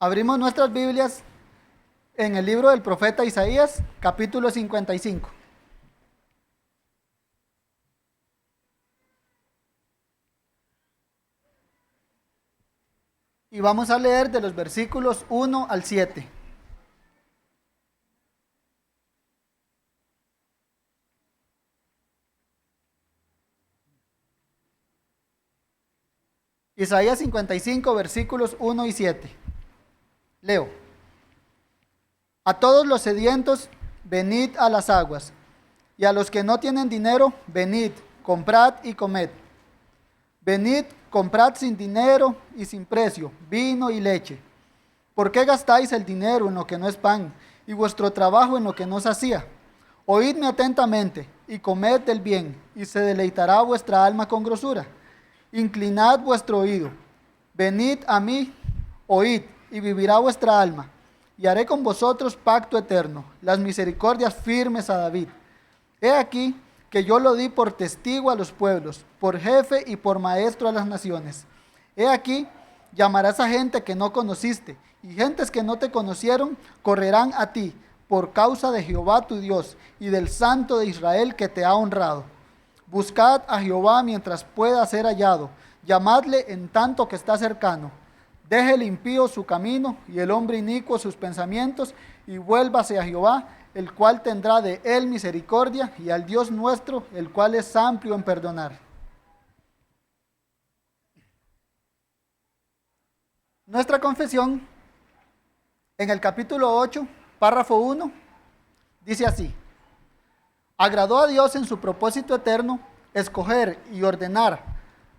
Abrimos nuestras Biblias en el libro del profeta Isaías, capítulo 55. Y vamos a leer de los versículos 1 al 7. Isaías 55, versículos 1 y 7. Leo. A todos los sedientos, venid a las aguas, y a los que no tienen dinero, venid, comprad y comed. Venid, comprad sin dinero y sin precio, vino y leche. ¿Por qué gastáis el dinero en lo que no es pan, y vuestro trabajo en lo que no sacía? Oídme atentamente, y comed del bien, y se deleitará vuestra alma con grosura. Inclinad vuestro oído, venid a mí, oíd, y vivirá vuestra alma. Y haré con vosotros pacto eterno, las misericordias firmes a David. He aquí que yo lo di por testigo a los pueblos, por jefe y por maestro a las naciones. He aquí, llamarás a gente que no conociste, y gentes que no te conocieron correrán a ti, por causa de Jehová tu Dios, y del Santo de Israel que te ha honrado. Buscad a Jehová mientras pueda ser hallado, llamadle en tanto que está cercano. Deje el impío su camino y el hombre inicuo sus pensamientos, y vuélvase a Jehová, el cual tendrá de él misericordia, y al Dios nuestro, el cual es amplio en perdonar. Nuestra confesión, en el capítulo 8, párrafo 1, dice así: agradó a Dios en su propósito eterno escoger y ordenar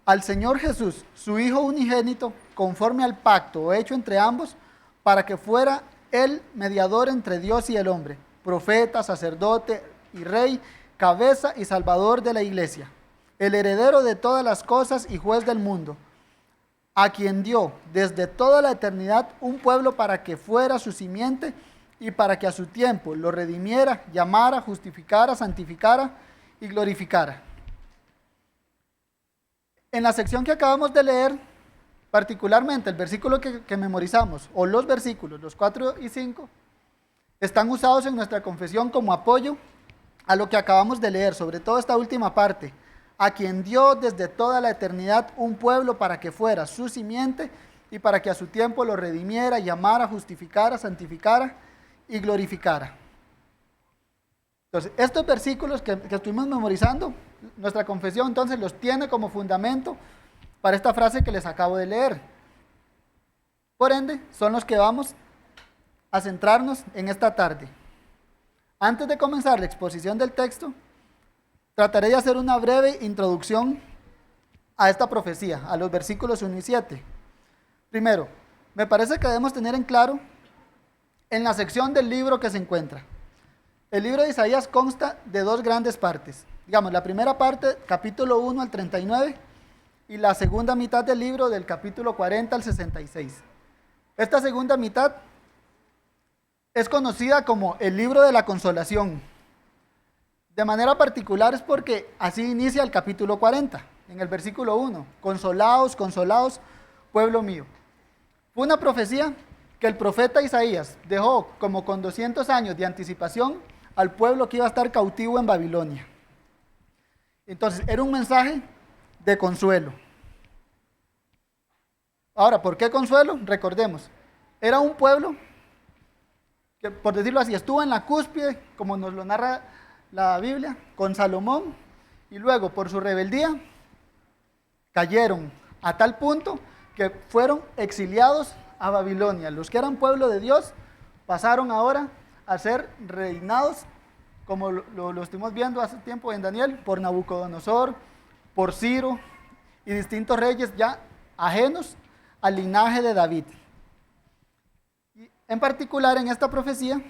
al Señor Jesús, su Hijo unigénito, conforme al pacto hecho entre ambos, para que fuera Él mediador entre Dios y el hombre, profeta, sacerdote y rey, cabeza y salvador de la iglesia, el heredero de todas las cosas y juez del mundo, a quien dio desde toda la eternidad un pueblo para que fuera su simiente y para que a su tiempo lo redimiera, llamara, justificara, santificara y glorificara. En la sección que acabamos de leer, particularmente el versículo que memorizamos, o los versículos, los 4 y 5, están usados en nuestra confesión como apoyo a lo que acabamos de leer, sobre todo esta última parte, a quien dio desde toda la eternidad un pueblo para que fuera su simiente y para que a su tiempo lo redimiera, llamara, justificara, santificara y glorificara. Entonces, estos versículos que estuvimos memorizando, nuestra confesión entonces los tiene como fundamento para esta frase que les acabo de leer. Por ende, son los que vamos a centrarnos en esta tarde. Antes de comenzar la exposición del texto, trataré de hacer una breve introducción a esta profecía, a los versículos 1 y 7. Primero, me parece que debemos tener en claro en la sección del libro que se encuentra. El libro de Isaías consta de dos grandes partes. Digamos, la primera parte, capítulo 1 al 39, y la segunda mitad del libro, del capítulo 40 al 66. Esta segunda mitad es conocida como el libro de la consolación. De manera particular es porque así inicia el capítulo 40, en el versículo 1. Consolaos, consolaos, pueblo mío. Fue una profecía que el profeta Isaías dejó como con 200 años de anticipación al pueblo que iba a estar cautivo en Babilonia. Entonces, era un mensaje de consuelo. Ahora, ¿por qué consuelo? Recordemos, era un pueblo que, por decirlo así, estuvo en la cúspide, como nos lo narra la Biblia, con Salomón, y luego, por su rebeldía, cayeron a tal punto que fueron exiliados a Babilonia. Los que eran pueblo de Dios pasaron ahora a ser reinados, como lo estuvimos viendo hace tiempo en Daniel, por Nabucodonosor, por Ciro y distintos reyes ya ajenos al linaje de David. Y en particular en esta profecía,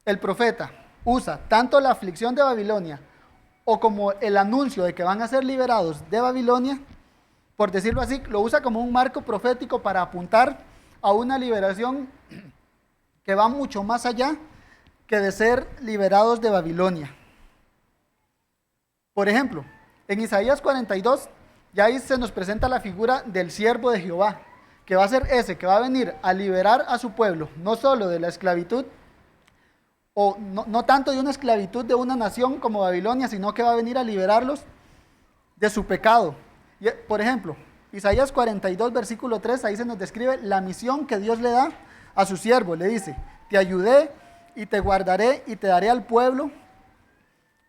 el profeta usa tanto la aflicción de Babilonia o como el anuncio de que van a ser liberados de Babilonia, por decirlo así, lo usa como un marco profético para apuntar a una liberación que va mucho más allá que de ser liberados de Babilonia. Por ejemplo, en Isaías 42, ya ahí se nos presenta la figura del siervo de Jehová, que va a ser ese, que va a venir a liberar a su pueblo, no solo de la esclavitud, o no tanto de una esclavitud de una nación como Babilonia, sino que va a venir a liberarlos de su pecado. Y, por ejemplo, Isaías 42, versículo 3, ahí se nos describe la misión que Dios le da a su siervo. Le dice: te ayudé y te guardaré y te daré al pueblo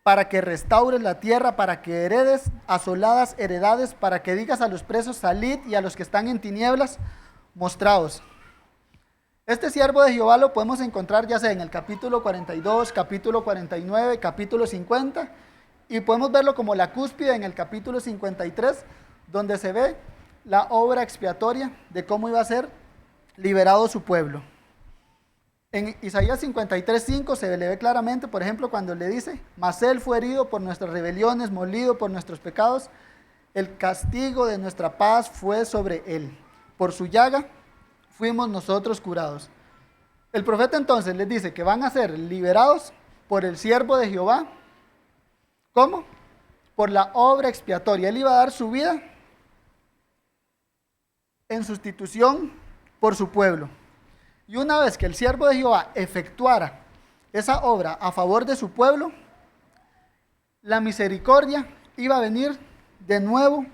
para que restaures la tierra, para que heredes asoladas heredades, para que digas a los presos: salid, y a los que están en tinieblas, mostraos. Este siervo de Jehová lo podemos encontrar ya sea en el capítulo 42, capítulo 49, capítulo 50, y podemos verlo como la cúspide en el capítulo 53, donde se ve la obra expiatoria de cómo iba a ser liberado su pueblo. En Isaías 53:5 se le ve claramente, por ejemplo, cuando le dice: mas él fue herido por nuestras rebeliones, molido por nuestros pecados, el castigo de nuestra paz fue sobre él, por su llaga fuimos nosotros curados. El profeta entonces les dice que van a ser liberados por el siervo de Jehová. ¿Cómo? Por la obra expiatoria. Él iba a dar su vida en sustitución por su pueblo. Y una vez que el siervo de Jehová efectuara esa obra a favor de su pueblo, la misericordia iba a venir de nuevo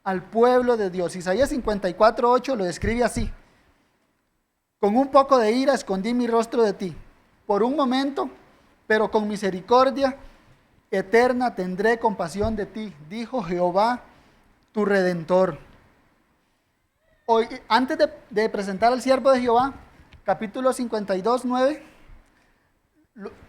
al pueblo de Dios. Isaías 54:8 lo describe así: con un poco de ira escondí mi rostro de ti, por un momento, pero con misericordia eterna tendré compasión de ti, dijo Jehová, tu Redentor. Hoy, antes de presentar al siervo de Jehová, capítulo 52:9,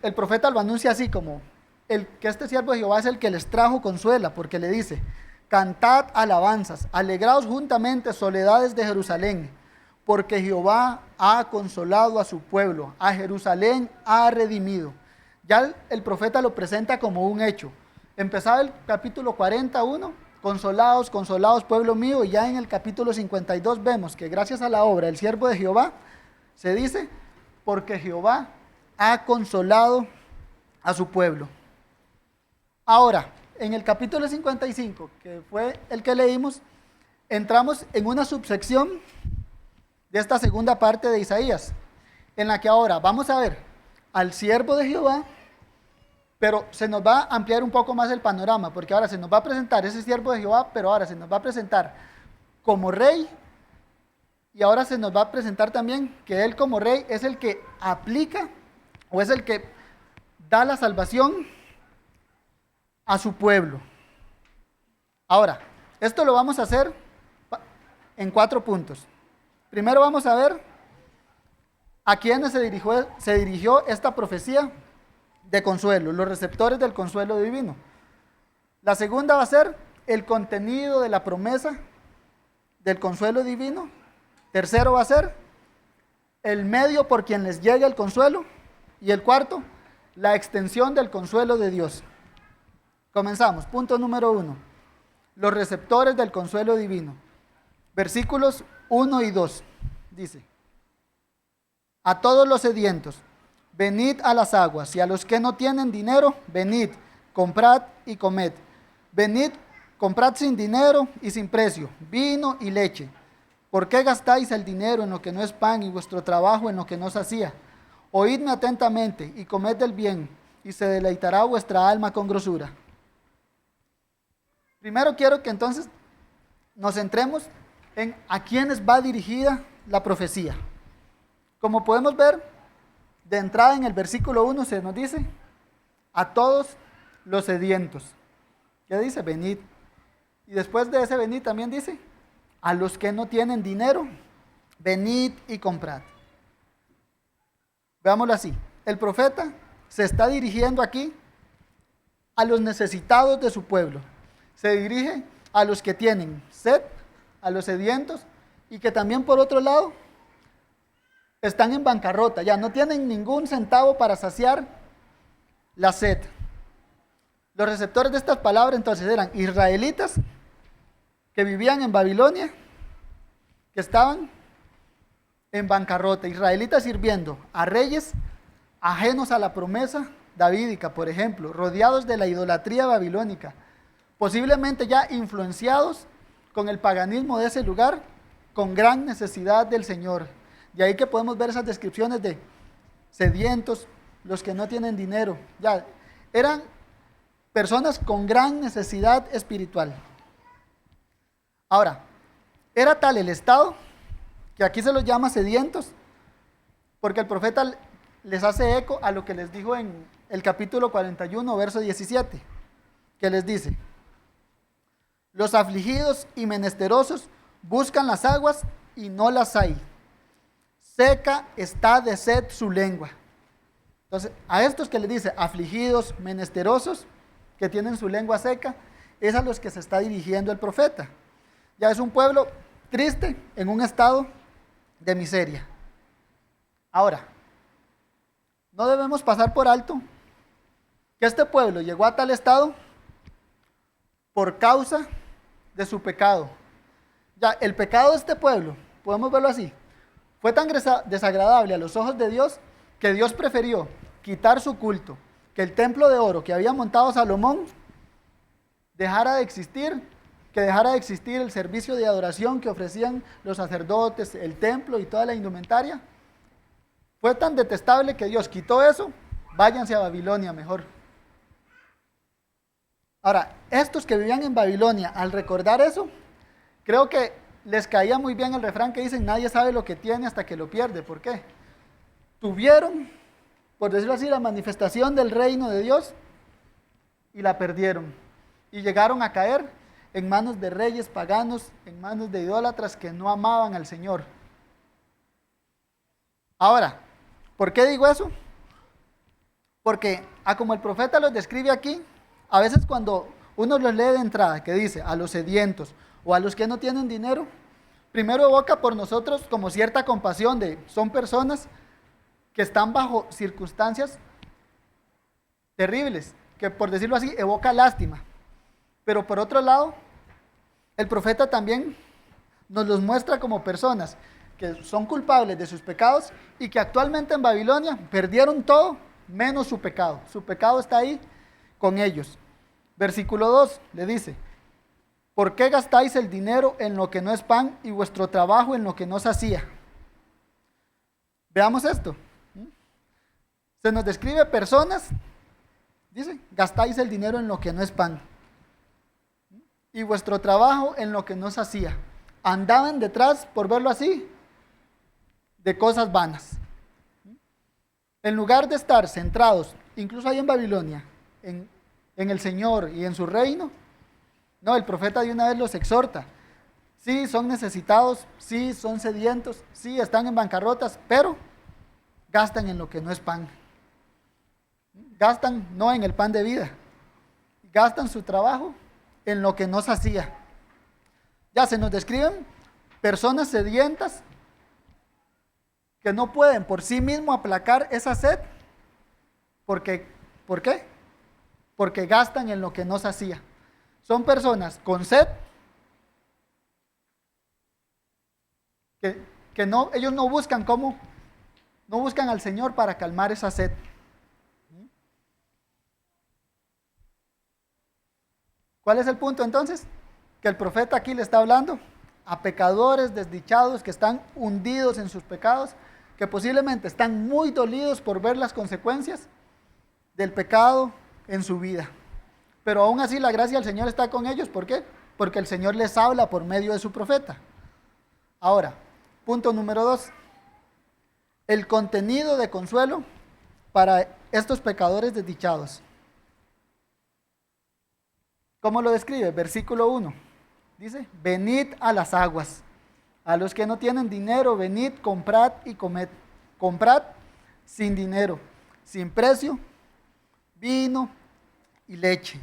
el profeta lo anuncia así como que este siervo de Jehová es el que les trajo consuela, porque le dice: cantad alabanzas, alegraos juntamente, soledades de Jerusalén, porque Jehová ha consolado a su pueblo, a Jerusalén ha redimido. Ya el profeta lo presenta como un hecho. Empezaba el capítulo 41, consolados, consolados, pueblo mío, y ya en el capítulo 52 vemos que gracias a la obra del siervo de Jehová, se dice: porque Jehová ha consolado a su pueblo. Ahora, en el capítulo 55, que fue el que leímos, entramos en una subsección de esta segunda parte de Isaías, en la que ahora vamos a ver al siervo de Jehová, pero se nos va a ampliar un poco más el panorama, porque ahora se nos va a presentar ese siervo de Jehová, pero ahora se nos va a presentar como rey, y ahora se nos va a presentar también que él como rey es el que aplica, o es el que da la salvación a su pueblo. Ahora, esto lo vamos a hacer en 4 puntos. Primero vamos a ver a quiénes se dirigió esta profecía de consuelo, los receptores del consuelo divino. La segunda va a ser el contenido de la promesa del consuelo divino. Tercero va a ser el medio por quien les llegue el consuelo. Y el cuarto, la extensión del consuelo de Dios. Comenzamos. Punto número 1. Los receptores del consuelo divino. Versículos 1 y 2. Dice: a todos los sedientos, venid a las aguas, y a los que no tienen dinero, venid, comprad y comed. Venid, comprad sin dinero y sin precio, vino y leche. ¿Por qué gastáis el dinero en lo que no es pan y vuestro trabajo en lo que no sacía? Oídme atentamente y comed del bien, y se deleitará vuestra alma con grosura. Primero quiero que entonces nos centremos en a quiénes va dirigida la profecía. Como podemos ver, de entrada en el versículo 1 se nos dice: a todos los sedientos. ¿Qué dice? Venid. Y después de ese venid también dice: a los que no tienen dinero, venid y comprad. Veámoslo así. El profeta se está dirigiendo aquí a los necesitados de su pueblo. Se dirige a los que tienen sed, a los sedientos, y que también por otro lado están en bancarrota, ya no tienen ningún centavo para saciar la sed. Los receptores de estas palabras entonces eran israelitas que vivían en Babilonia, que estaban en bancarrota, israelitas sirviendo a reyes ajenos a la promesa davídica, por ejemplo, rodeados de la idolatría babilónica, posiblemente ya influenciados con el paganismo de ese lugar, con gran necesidad del Señor. De ahí que podemos ver esas descripciones de sedientos, los que no tienen dinero. Ya, eran personas con gran necesidad espiritual. Ahora, era tal el estado que aquí se los llama sedientos, porque el profeta les hace eco a lo que les dijo en el capítulo 41, verso 17, que les dice: los afligidos y menesterosos buscan las aguas y no las hay. Seca está de sed su lengua. Entonces, a estos que les dice afligidos, menesterosos, que tienen su lengua seca, es a los que se está dirigiendo el profeta. Ya es un pueblo triste, en un estado de miseria. Ahora, no debemos pasar por alto que este pueblo llegó a tal estado por causa de su pecado. Ya, el pecado de este pueblo, podemos verlo así, fue tan desagradable a los ojos de Dios que Dios prefirió quitar su culto, que el templo de oro que había montado Salomón dejara de existir, que dejara de existir el servicio de adoración que ofrecían los sacerdotes, el templo y toda la indumentaria. Fue tan detestable que Dios quitó eso. Váyanse a Babilonia mejor. Ahora, estos que vivían en Babilonia, al recordar eso, creo que les caía muy bien el refrán que dicen: nadie sabe lo que tiene hasta que lo pierde. ¿Por qué? Tuvieron, por decirlo así, la manifestación del reino de Dios y la perdieron. Y llegaron a caer en manos de reyes paganos, en manos de idólatras que no amaban al Señor. Ahora, ¿por qué digo eso? Porque, como el profeta los describe aquí, a veces cuando uno los lee de entrada, que dice a los sedientos o a los que no tienen dinero, primero evoca por nosotros como cierta compasión de son personas que están bajo circunstancias terribles, que por decirlo así evoca lástima. Pero por otro lado, el profeta también nos los muestra como personas que son culpables de sus pecados y que actualmente en Babilonia perdieron todo menos su pecado. Su pecado está ahí con ellos. Versículo 2 le dice: ¿por qué gastáis el dinero en lo que no es pan y vuestro trabajo en lo que no sacía? Veamos esto. Se nos describe personas, dice, gastáis el dinero en lo que no es pan y vuestro trabajo en lo que no sacía. Andaban detrás, por verlo así, de cosas vanas. En lugar de estar centrados, incluso ahí en Babilonia, en el Señor y en su reino, no, el profeta de una vez los exhorta. Sí, son necesitados, sí, son sedientos, sí, están en bancarrotas, pero gastan en lo que no es pan. Gastan no en el pan de vida, gastan su trabajo en lo que no sacía. Ya se nos describen personas sedientas que no pueden por sí mismo aplacar esa sed. ¿Por qué? Porque gastan en lo que no sacía. Son personas con sed que no, ellos no buscan no buscan al Señor para calmar esa sed. ¿Cuál es el punto entonces? Que el profeta aquí le está hablando a pecadores desdichados que están hundidos en sus pecados, que posiblemente están muy dolidos por ver las consecuencias del pecado en su vida. Pero aún así la gracia del Señor está con ellos. ¿Por qué? Porque el Señor les habla por medio de su profeta. Ahora, punto número 2. El contenido de consuelo para estos pecadores desdichados. ¿Cómo lo describe? Versículo 1. Dice: venid a las aguas. A los que no tienen dinero, venid, comprad y comed. Comprad sin dinero, sin precio, vino y leche.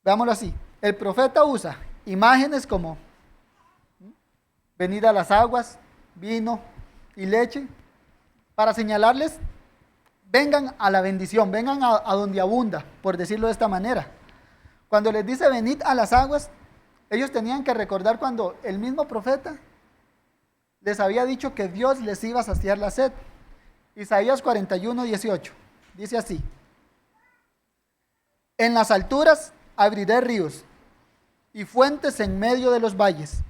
Veámoslo así. El profeta usa imágenes como venid a las aguas, vino y leche, para señalarles: vengan a la bendición, vengan a donde abunda, por decirlo de esta manera. Cuando les dice venid a las aguas, ellos tenían que recordar cuando el mismo profeta les había dicho que Dios les iba a saciar la sed. Isaías 41, 18, dice así: en las alturas abriré ríos y fuentes en medio de los valles.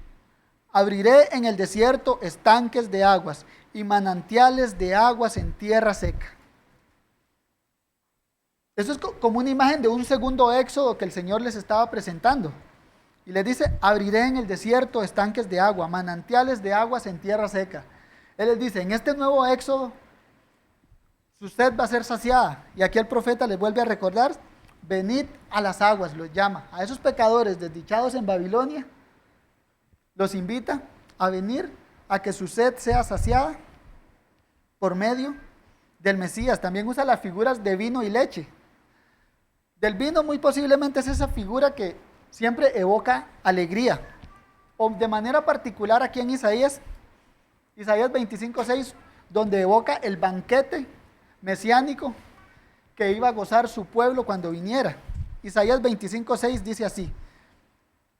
Abriré en el desierto estanques de aguas y manantiales de aguas en tierra seca. Eso es como una imagen de un segundo éxodo que el Señor les estaba presentando. Y les dice, abriré en el desierto estanques de agua, manantiales de aguas en tierra seca. Él les dice, en este nuevo éxodo, su sed va a ser saciada. Y aquí el profeta les vuelve a recordar, venid a las aguas, los llama. A esos pecadores desdichados en Babilonia, los invita a venir a que su sed sea saciada por medio del Mesías. También usa las figuras de vino y leche. Del vino muy posiblemente es esa figura que siempre evoca alegría. O de manera particular aquí en Isaías 25:6, donde evoca el banquete mesiánico que iba a gozar su pueblo cuando viniera. Isaías 25:6 dice así: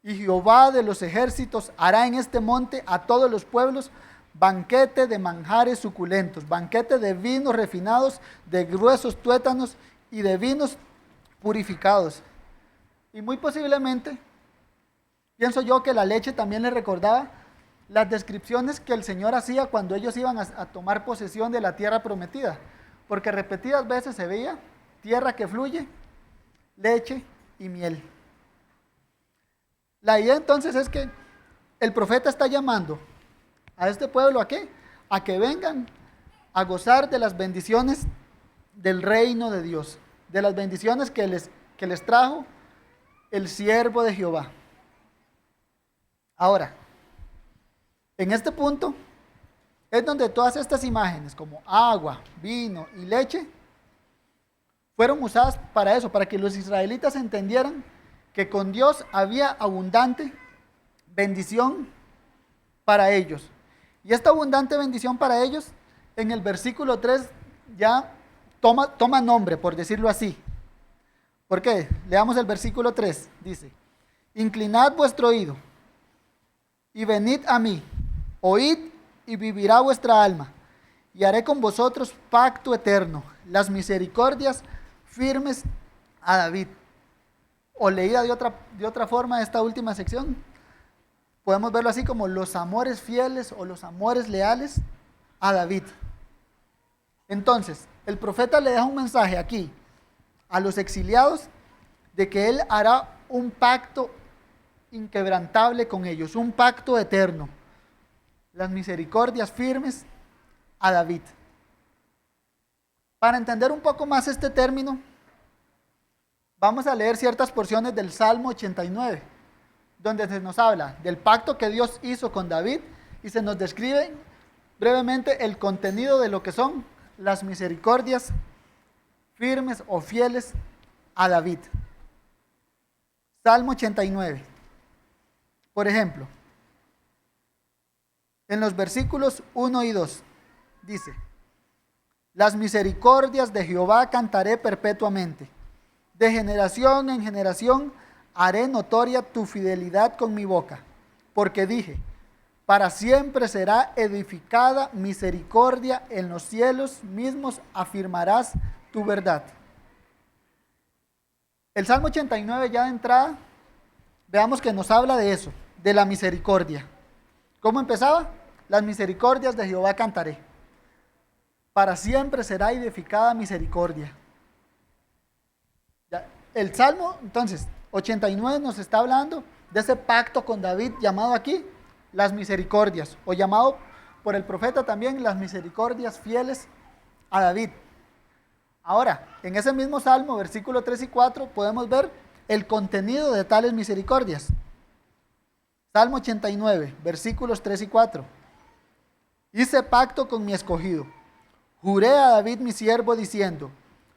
y Jehová de los ejércitos hará en este monte a todos los pueblos banquete de manjares suculentos, banquete de vinos refinados, de gruesos tuétanos y de vinos purificados. Y muy posiblemente, pienso yo que la leche también le recordaba las descripciones que el Señor hacía cuando ellos iban a tomar posesión de la tierra prometida, porque repetidas veces se veía tierra que fluye, leche y miel. La idea entonces es que el profeta está llamando a este pueblo ¿a qué? A que vengan a gozar de las bendiciones del reino de Dios, de las bendiciones que les trajo el siervo de Jehová. Ahora, en este punto es donde todas estas imágenes como agua, vino y leche fueron usadas para eso, para que los israelitas entendieran que con Dios había abundante bendición para ellos. Y esta abundante bendición para ellos, en el versículo 3 ya toma nombre, por decirlo así. ¿Por qué? Leamos el versículo 3, dice: inclinad vuestro oído y venid a mí, oíd y vivirá vuestra alma, y haré con vosotros pacto eterno, las misericordias firmes a David. O leída de otra forma esta última sección, podemos verlo así como los amores fieles o los amores leales a David. Entonces, el profeta le deja un mensaje aquí a los exiliados de que él hará un pacto inquebrantable con ellos, un pacto eterno, las misericordias firmes a David. Para entender un poco más este término, vamos a leer ciertas porciones del Salmo 89, donde se nos habla del pacto que Dios hizo con David y se nos describe brevemente el contenido de lo que son las misericordias firmes o fieles a David. Salmo 89. Por ejemplo, en los versículos 1 y 2 dice: las misericordias de Jehová cantaré perpetuamente. De generación en generación haré notoria tu fidelidad con mi boca, porque dije, para siempre será edificada misericordia en los cielos mismos, afirmarás tu verdad. El Salmo 89 ya de entrada, veamos que nos habla de eso, de la misericordia. ¿Cómo empezaba? Las misericordias de Jehová cantaré. Para siempre será edificada misericordia. El Salmo, entonces, 89 nos está hablando de ese pacto con David llamado aquí las misericordias, o llamado por el profeta también las misericordias fieles a David. Ahora, en ese mismo Salmo, versículo 3 y 4, podemos ver el contenido de tales misericordias. Salmo 89, versículos 3 y 4. Hice pacto con mi escogido. Juré a David mi siervo diciendo: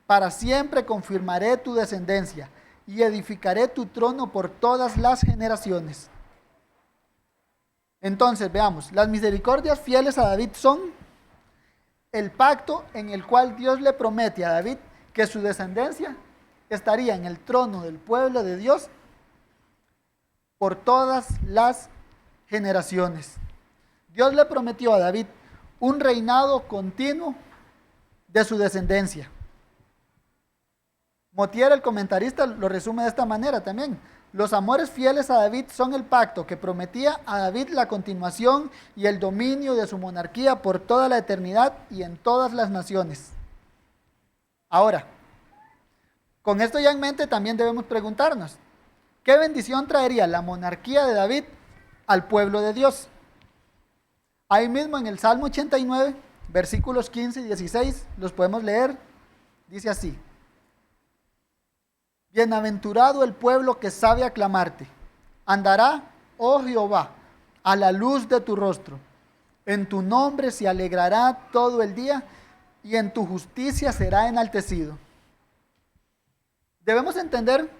para siempre confirmaré tu descendencia y edificaré tu trono por todas las generaciones. Entonces, veamos, las misericordias fieles a David son el pacto en el cual Dios le promete a David que su descendencia estaría en el trono del pueblo de Dios por todas las generaciones. Dios le prometió a David un reinado continuo de su descendencia. Motier, el comentarista, lo resume de esta manera también. Los amores fieles a David son el pacto que prometía a David la continuación y el dominio de su monarquía por toda la eternidad y en todas las naciones. Ahora, con esto ya en mente también debemos preguntarnos, ¿qué bendición traería la monarquía de David al pueblo de Dios? Ahí mismo en el Salmo 89, versículos 15 y 16, los podemos leer, dice así: Bienaventurado el pueblo que sabe aclamarte, andará, oh Jehová, a la luz de tu rostro. En tu nombre se alegrará todo el día y en tu justicia será enaltecido. Debemos entender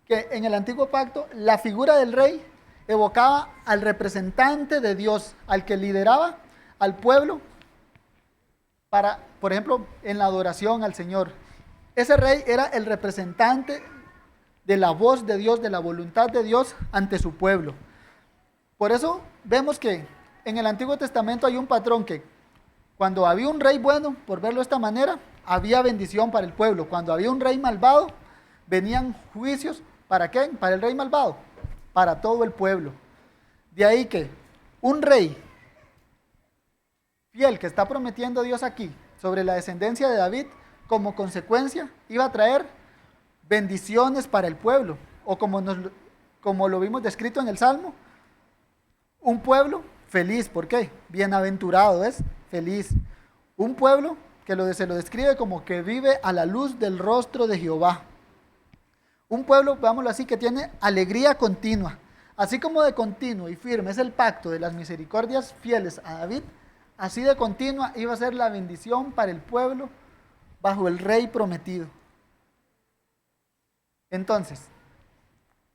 que en el antiguo pacto la figura del rey evocaba al representante de Dios, al que lideraba al pueblo para, por ejemplo, en la adoración al Señor. Ese rey era el representante de la voz de Dios, de la voluntad de Dios ante su pueblo. Por eso vemos que en el Antiguo Testamento hay un patrón que cuando había un rey bueno, por verlo de esta manera, había bendición para el pueblo. Cuando había un rey malvado, venían juicios. ¿Para qué? Para el rey malvado, para todo el pueblo. De ahí que un rey fiel que está prometiendo Dios aquí sobre la descendencia de David, como consecuencia iba a traer bendiciones para el pueblo, o como lo vimos descrito en el Salmo, un pueblo feliz. ¿Por qué? Bienaventurado es feliz. Un pueblo que se lo describe como que vive a la luz del rostro de Jehová. Un pueblo, veámoslo así, que tiene alegría continua. Así como de continuo y firme es el pacto de las misericordias fieles a David, así de continua iba a ser la bendición para el pueblo bajo el rey prometido. Entonces,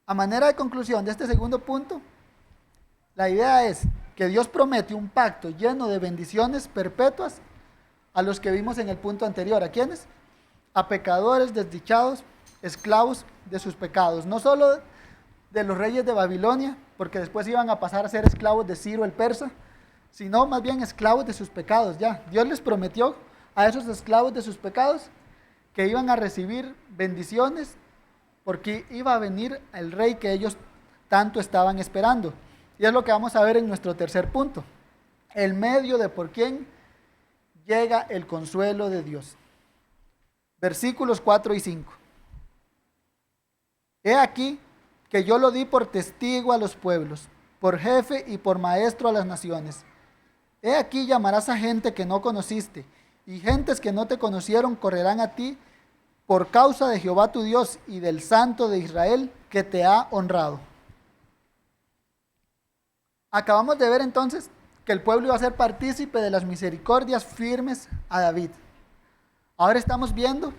a manera de conclusión de este segundo punto, la idea es que Dios promete un pacto lleno de bendiciones perpetuas a los que vimos en el punto anterior. ¿A quiénes? A pecadores desdichados, esclavos de sus pecados. No solo de los reyes de Babilonia, porque después iban a pasar a ser esclavos de Ciro el persa, sino más bien esclavos de sus pecados. Ya, Dios les prometió a esos esclavos de sus pecados que iban a recibir bendiciones porque iba a venir el rey que ellos tanto estaban esperando. Y es lo que vamos a ver en nuestro tercer punto, el medio de por quién llega el consuelo de Dios. Versículos 4 y 5. He aquí que yo lo di por testigo a los pueblos, por jefe y por maestro a las naciones. He aquí llamarás a gente que no conociste, y gentes que no te conocieron correrán a ti por causa de Jehová tu Dios y del Santo de Israel que te ha honrado. Acabamos de ver entonces que el pueblo iba a ser partícipe de las misericordias firmes a David. Ahora estamos viendo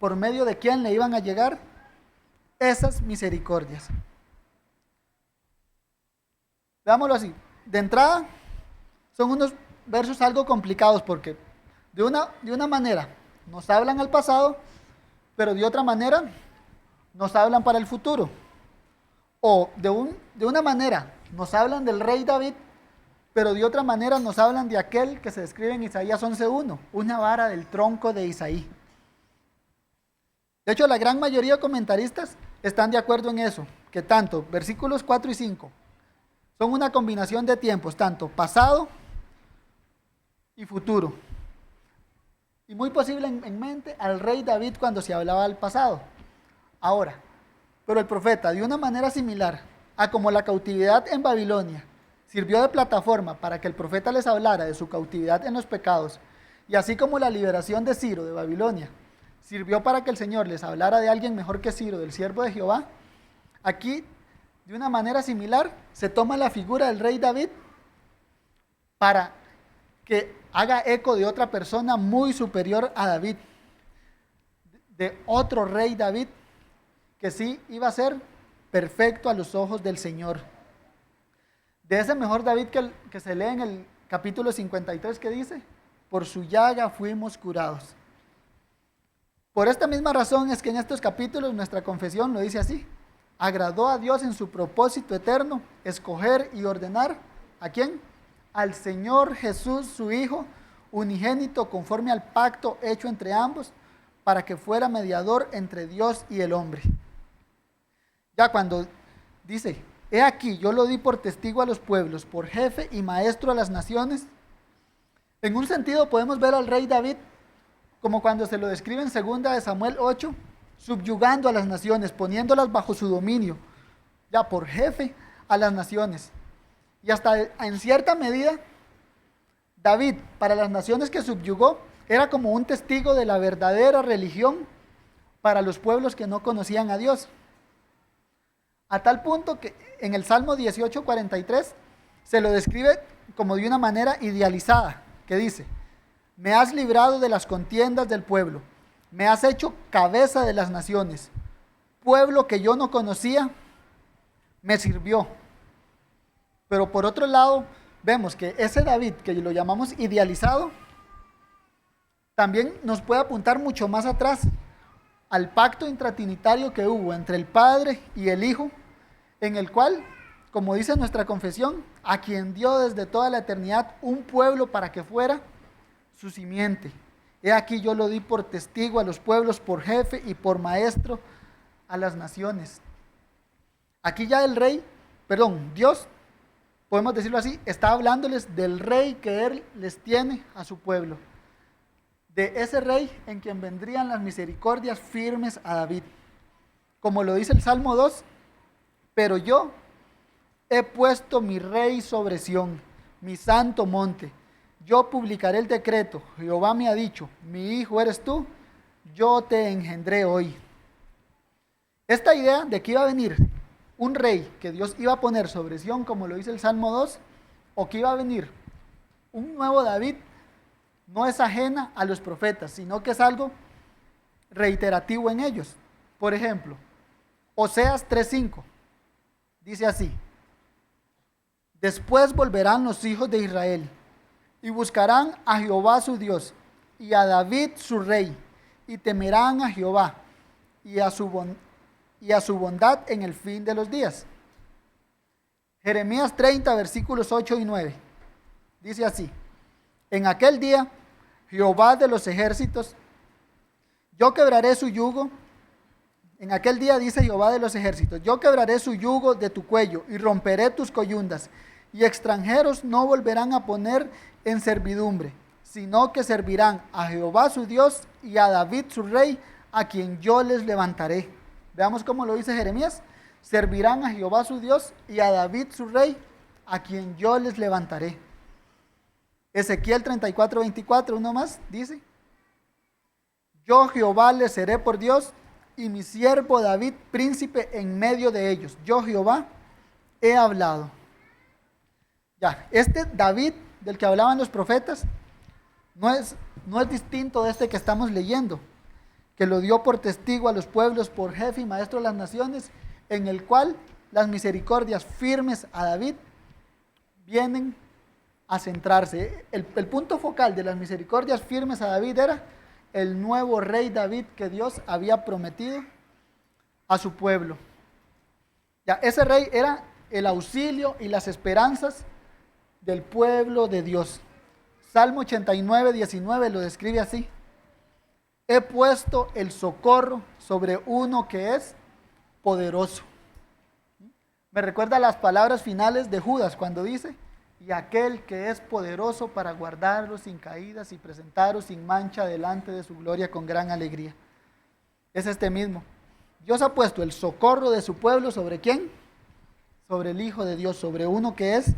por medio de quién le iban a llegar esas misericordias. Veámoslo así. De entrada, son unos versos algo complicados porque de una manera nos hablan al pasado, pero de otra manera nos hablan para el futuro. O de una manera nos hablan del rey David, pero de otra manera nos hablan de aquel que se describe en Isaías 11:1, una vara del tronco de Isaí. De hecho, la gran mayoría de comentaristas están de acuerdo en eso, que tanto versículos 4 y 5 son una combinación de tiempos, tanto pasado y futuro. Y muy posible en mente al rey David cuando se hablaba del pasado. Ahora, pero el profeta, de una manera similar a como la cautividad en Babilonia sirvió de plataforma para que el profeta les hablara de su cautividad en los pecados, y así como la liberación de Ciro de Babilonia sirvió para que el Señor les hablara de alguien mejor que Ciro, del siervo de Jehová, aquí de una manera similar se toma la figura del rey David para que haga eco de otra persona muy superior a David, de otro rey David, que sí iba a ser perfecto a los ojos del Señor. De ese mejor David que se lee en el capítulo 53 que dice, por su llaga fuimos curados. Por esta misma razón es que en estos capítulos nuestra confesión lo dice así: agradó a Dios en su propósito eterno escoger y ordenar ¿a quién? Al Señor Jesús, su Hijo, unigénito conforme al pacto hecho entre ambos, para que fuera mediador entre Dios y el hombre. Ya cuando dice, he aquí, yo lo di por testigo a los pueblos, por jefe y maestro a las naciones. En un sentido podemos ver al rey David como cuando se lo describe en 2 de Samuel 8, subyugando a las naciones, poniéndolas bajo su dominio, ya por jefe a las naciones. Y hasta en cierta medida, David, para las naciones que subyugó, era como un testigo de la verdadera religión para los pueblos que no conocían a Dios. A tal punto que en el Salmo 18:43 se lo describe como de una manera idealizada, que dice, me has librado de las contiendas del pueblo, me has hecho cabeza de las naciones, pueblo que yo no conocía, me sirvió. Pero por otro lado, vemos que ese David, que lo llamamos idealizado, también nos puede apuntar mucho más atrás, al pacto intratrinitario que hubo entre el Padre y el Hijo, en el cual, como dice nuestra confesión, a quien dio desde toda la eternidad un pueblo para que fuera su simiente. He aquí yo lo di por testigo a los pueblos, por jefe y por maestro a las naciones. Aquí ya Dios, podemos decirlo así, está hablándoles del rey que Él les tiene a su pueblo. De ese rey en quien vendrían las misericordias firmes a David. Como lo dice el Salmo 2, pero yo he puesto mi rey sobre Sión, mi santo monte. Yo publicaré el decreto. Jehová me ha dicho, mi hijo eres tú, yo te engendré hoy. Esta idea de que iba a venir un rey que Dios iba a poner sobre Sión, como lo dice el Salmo 2, o que iba a venir un nuevo David, no es ajena a los profetas, sino que es algo reiterativo en ellos. Por ejemplo, Oseas 3:5 dice así, después volverán los hijos de Israel y buscarán a Jehová su Dios y a David su rey, y temerán a Jehová y a su bondad en el fin de los días. Jeremías 30, versículos 8 y 9, dice así, en aquel día Jehová de los ejércitos, yo quebraré su yugo. En aquel día dice Jehová de los ejércitos, yo quebraré su yugo de tu cuello y romperé tus coyundas, y extranjeros no volverán a poner en servidumbre, sino que servirán a Jehová su Dios y a David su rey, a quien yo les levantaré. Veamos cómo lo dice Jeremías, servirán a Jehová su Dios y a David su rey, a quien yo les levantaré. Ezequiel 34:24, uno más, dice, yo Jehová les seré por Dios, y mi siervo David príncipe en medio de ellos. Yo Jehová he hablado. Ya, este David del que hablaban los profetas no es distinto de este que estamos leyendo, que lo dio por testigo a los pueblos, por jefe y maestro de las naciones, en el cual las misericordias firmes a David vienen a centrarse. El punto focal de las misericordias firmes a David era el nuevo rey David que Dios había prometido a su pueblo. Ya, ese rey era el auxilio y las esperanzas del pueblo de Dios. Salmo 89:19 lo describe así, he puesto el socorro sobre uno que es poderoso. Me recuerda las palabras finales de Judas cuando dice, y aquel que es poderoso para guardarlos sin caídas y presentaros sin mancha delante de su gloria con gran alegría. Es este mismo. Dios ha puesto el socorro de su pueblo ¿sobre quién? Sobre el Hijo de Dios, sobre uno que es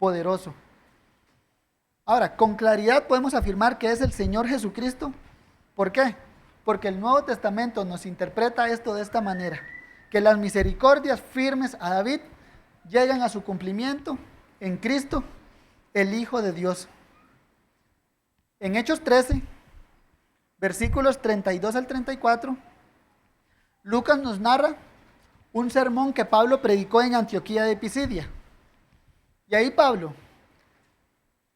poderoso. Ahora, con claridad podemos afirmar que es el Señor Jesucristo. ¿Por qué? Porque el Nuevo Testamento nos interpreta esto de esta manera, que las misericordias firmes a David llegan a su cumplimiento en Cristo, el Hijo de Dios. En Hechos 13, versículos 32 al 34, Lucas nos narra un sermón que Pablo predicó en Antioquía de Pisidia. Y ahí Pablo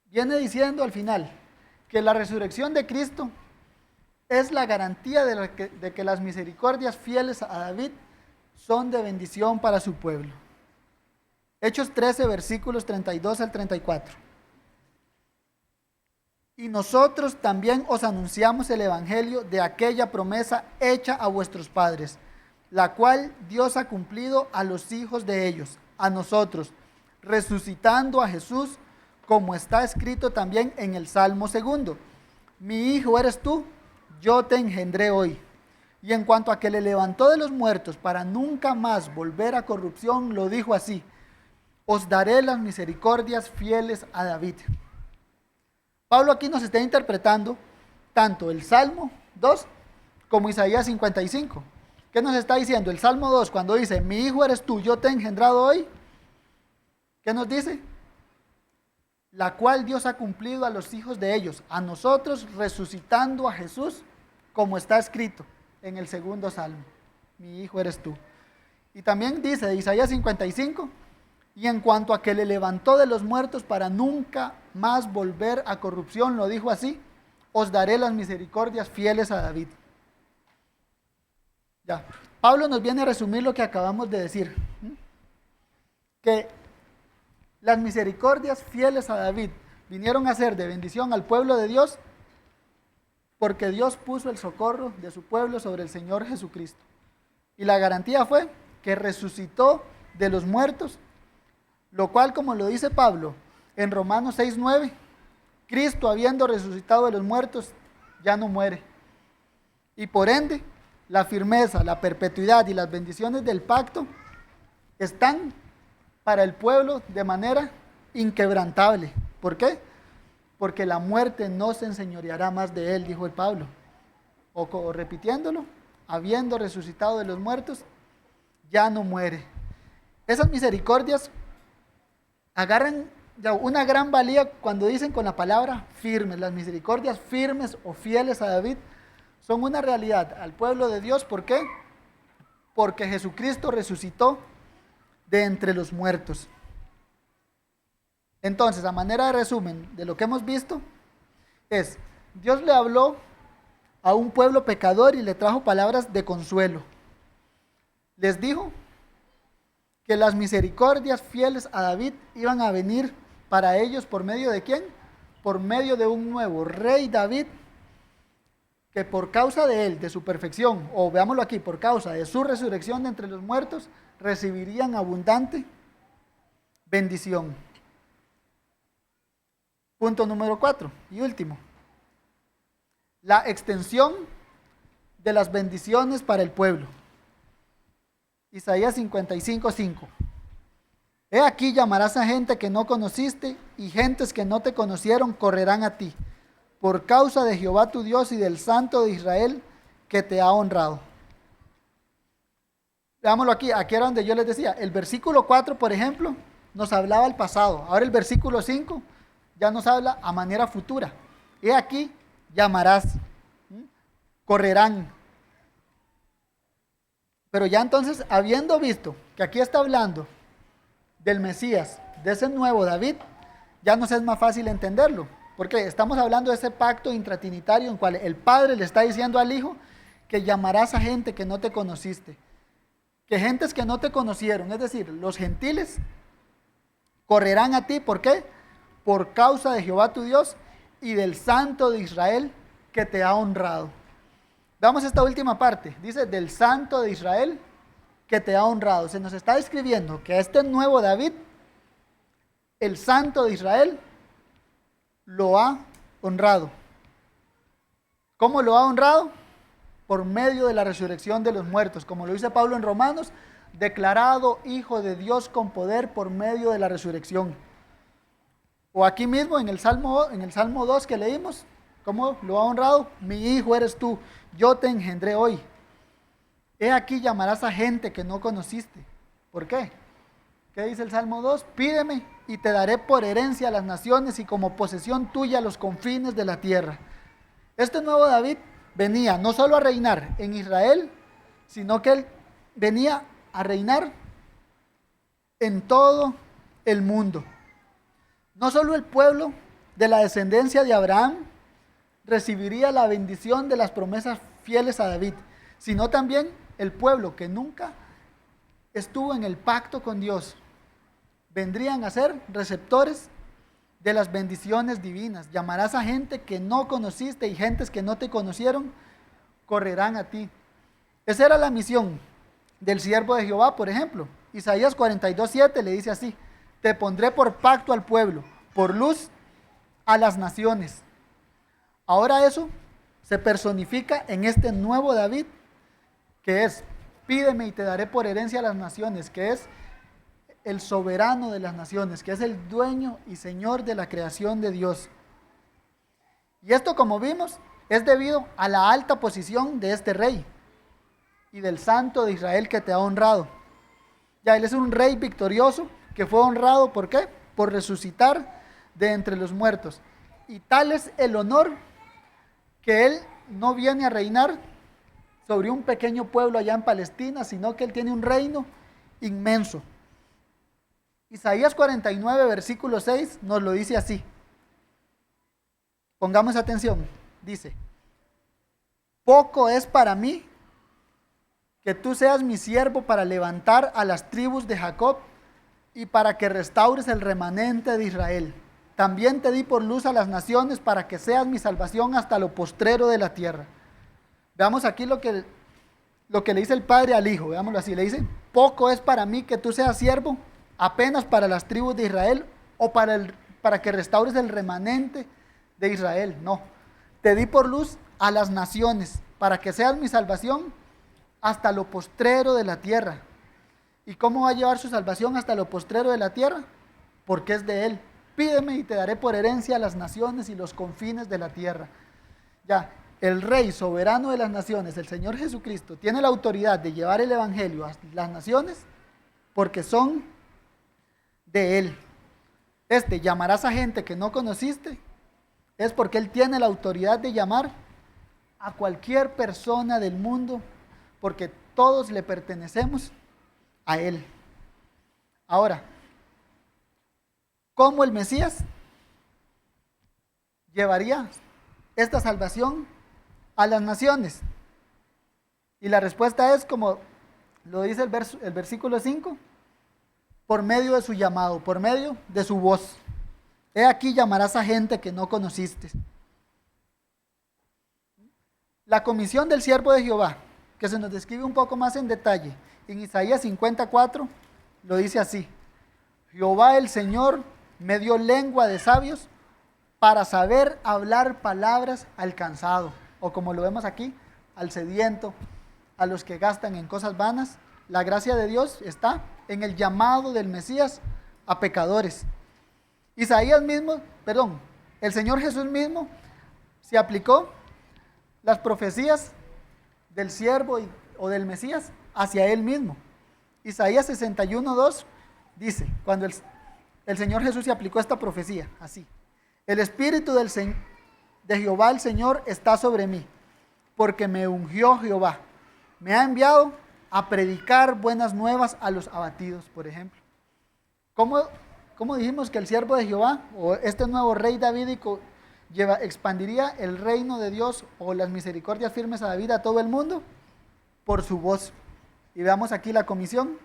viene diciendo al final que la resurrección de Cristo es la garantía de que las misericordias fieles a David son de bendición para su pueblo. Hechos 13, versículos 32 al 34. Y nosotros también os anunciamos el evangelio de aquella promesa hecha a vuestros padres, la cual Dios ha cumplido a los hijos de ellos, a nosotros, resucitando a Jesús, como está escrito también en el Salmo 2. Mi hijo eres tú, yo te engendré hoy. Y en cuanto a que le levantó de los muertos para nunca más volver a corrupción, lo dijo así: os daré las misericordias fieles a David. Pablo aquí nos está interpretando tanto el Salmo 2 como Isaías 55. ¿Qué nos está diciendo? El Salmo 2, cuando dice, mi hijo eres tú, yo te he engendrado hoy, ¿qué nos dice? La cual Dios ha cumplido a los hijos de ellos, a nosotros, resucitando a Jesús, como está escrito en el segundo Salmo. Mi hijo eres tú. Y también dice de Isaías 55, y en cuanto a que le levantó de los muertos para nunca más volver a corrupción, lo dijo así: os daré las misericordias fieles a David. Ya, Pablo nos viene a resumir lo que acabamos de decir, que las misericordias fieles a David vinieron a ser de bendición al pueblo de Dios, porque Dios puso el socorro de su pueblo sobre el Señor Jesucristo. Y la garantía fue que resucitó de los muertos, lo cual, como lo dice Pablo en Romanos 6:9, Cristo, habiendo resucitado de los muertos, ya no muere. Y por ende, la firmeza, la perpetuidad y las bendiciones del pacto están para el pueblo de manera inquebrantable. ¿Por qué? Porque la muerte no se enseñoreará más de él, dijo el Pablo. O repitiéndolo, habiendo resucitado de los muertos, ya no muere. Esas misericordias agarran una gran valía cuando dicen con la palabra firmes. Las misericordias firmes o fieles a David son una realidad al pueblo de Dios. ¿Por qué? Porque Jesucristo resucitó de entre los muertos. Entonces, a manera de resumen de lo que hemos visto, es: Dios le habló a un pueblo pecador y le trajo palabras de consuelo. Les dijo que las misericordias fieles a David iban a venir para ellos por medio de ¿quién? Por medio de un nuevo rey David, que por causa de él, de su perfección, o veámoslo aquí, por causa de su resurrección de entre los muertos, recibirían abundante bendición. Punto número 4 y último: la extensión de las bendiciones para el pueblo. Isaías 55:5. He aquí llamarás a gente que no conociste, y gentes que no te conocieron correrán a ti, por causa de Jehová tu Dios y del Santo de Israel, que te ha honrado. Veámoslo aquí, aquí era donde yo les decía, el versículo 4, por ejemplo, nos hablaba al pasado. Ahora el versículo 5 ya nos habla a manera futura. He aquí llamarás, correrán. Pero ya entonces, habiendo visto que aquí está hablando del Mesías, de ese nuevo David, ya nos es más fácil entenderlo, porque estamos hablando de ese pacto intratrinitario en cual el Padre le está diciendo al Hijo que llamarás a gente que no te conociste, que gentes que no te conocieron, es decir, los gentiles, correrán a ti. ¿Por qué? Por causa de Jehová tu Dios y del Santo de Israel, que te ha honrado. Veamos esta última parte, dice del Santo de Israel, que te ha honrado. Se nos está describiendo que a este nuevo David, el Santo de Israel, lo ha honrado. ¿Cómo lo ha honrado? Por medio de la resurrección de los muertos, como lo dice Pablo en Romanos, declarado Hijo de Dios con poder por medio de la resurrección. O aquí mismo en el Salmo 2 que leímos, ¿cómo lo ha honrado? Mi hijo eres tú, yo te engendré hoy. He aquí llamarás a gente que no conociste. ¿Por qué? ¿Qué dice el Salmo 2? Pídeme y te daré por herencia a las naciones y como posesión tuya los confines de la tierra. Este nuevo David venía no solo a reinar en Israel, sino que él venía a reinar en todo el mundo. No solo el pueblo de la descendencia de Abraham recibiría la bendición de las promesas fieles a David, sino también el pueblo que nunca estuvo en el pacto con Dios vendrían a ser receptores de las bendiciones divinas. Llamarás a gente que no conociste y gentes que no te conocieron correrán a ti. Esa era la misión del siervo de Jehová, por ejemplo. Isaías 42:7 le dice así: te pondré por pacto al pueblo, por luz a las naciones. Ahora eso se personifica en este nuevo David, que es: pídeme y te daré por herencia a las naciones, que es el soberano de las naciones, que es el dueño y señor de la creación de Dios. Y esto, como vimos, es debido a la alta posición de este rey y del santo de Israel que te ha honrado. Ya él es un rey victorioso que fue honrado, ¿por qué? Por resucitar de entre los muertos. Y tal es el honor que él no viene a reinar sobre un pequeño pueblo allá en Palestina, sino que él tiene un reino inmenso. Isaías 49, versículo 6 nos lo dice así. Pongamos atención. Dice: poco es para mí que tú seas mi siervo para levantar a las tribus de Jacob y para que restaures el remanente de Israel. También te di por luz a las naciones para que seas mi salvación hasta lo postrero de la tierra. Veamos aquí lo que le dice el padre al hijo. Veámoslo así. Le dice: poco es para mí que tú seas siervo apenas para las tribus de Israel o para que restaures el remanente de Israel. No, te di por luz a las naciones para que seas mi salvación hasta lo postrero de la tierra. ¿Y cómo va a llevar su salvación hasta lo postrero de la tierra? Porque es de él. Pídeme y te daré por herencia a las naciones y los confines de la tierra. Ya, el Rey soberano de las naciones, el Señor Jesucristo, tiene la autoridad de llevar el evangelio a las naciones porque son de él. Llamarás a gente que no conociste, es porque él tiene la autoridad de llamar a cualquier persona del mundo, porque todos le pertenecemos a él. Ahora, ¿cómo el Mesías llevaría esta salvación a las naciones? Y la respuesta es, como lo dice el versículo 5, por medio de su llamado, por medio de su voz. He aquí llamarás a gente que no conociste. La comisión del siervo de Jehová, que se nos describe un poco más en detalle en Isaías 54, lo dice así: Jehová el Señor me dio lengua de sabios para saber hablar palabras al cansado, o como lo vemos aquí, al sediento, a los que gastan en cosas vanas. La gracia de Dios está en el llamado del Mesías a pecadores. El Señor Jesús mismo se aplicó las profecías del siervo o del Mesías hacia él mismo. Isaías 61:2 dice, cuando el Señor Jesús se aplicó esta profecía, así: el Espíritu de Jehová el Señor está sobre mí, porque me ungió Jehová, me ha enviado a predicar buenas nuevas a los abatidos, por ejemplo. ¿Cómo dijimos que el siervo de Jehová, o este nuevo rey davídico, expandiría el reino de Dios o las misericordias firmes a David a todo el mundo? Por su voz. Y veamos aquí la comisión: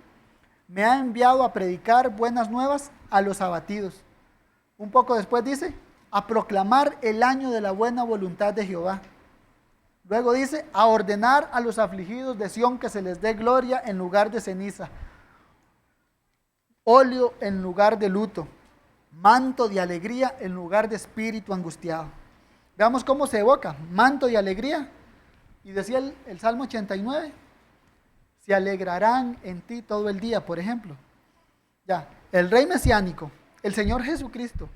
me ha enviado a predicar buenas nuevas a los abatidos. Un poco después dice: a proclamar el año de la buena voluntad de Jehová. Luego dice: a ordenar a los afligidos de Sión que se les dé gloria en lugar de ceniza, óleo en lugar de luto, manto de alegría en lugar de espíritu angustiado. Veamos cómo se evoca: manto de alegría. Y decía el Salmo 89, se alegrarán en ti todo el día, por ejemplo. Ya, el rey mesiánico, el Señor Jesucristo,